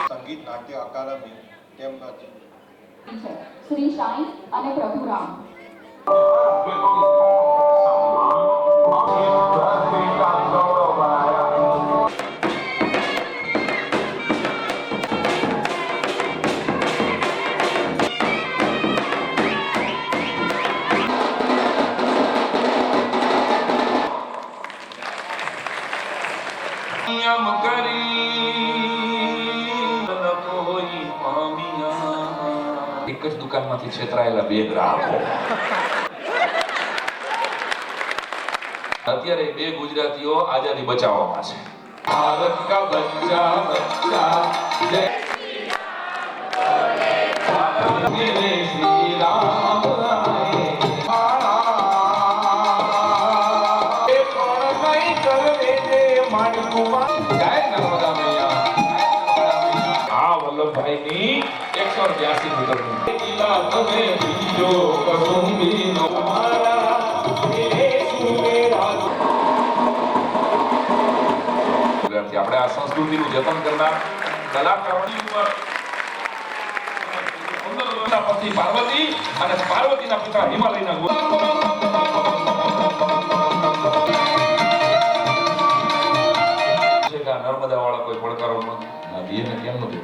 સંગીત નાટ્ય અકાદમી તેમજ શ્રી સાઈ અને પ્રભુરામ એક જ દુકાનમાંથી છેતરાયેલા બે ગ્રાહકો અત્યારે બે ગુજરાતીઓ આઝાદી બચાવવામાં છે. ભારત કા બચ્ચા બચ્ચા જય શ્રી રામ વલ્લભભાઈની 182 મીટરનું આપણે આ સંસ્કૃતિનું જતન કરનાર કલાકારોની ઉપર 15 વર્ષના પતિ પાર્વતી અને પાર્વતીના પિતા હિમાલયના નર્મદા વાળા કોઈ પડકારોમાં કેમ નથી?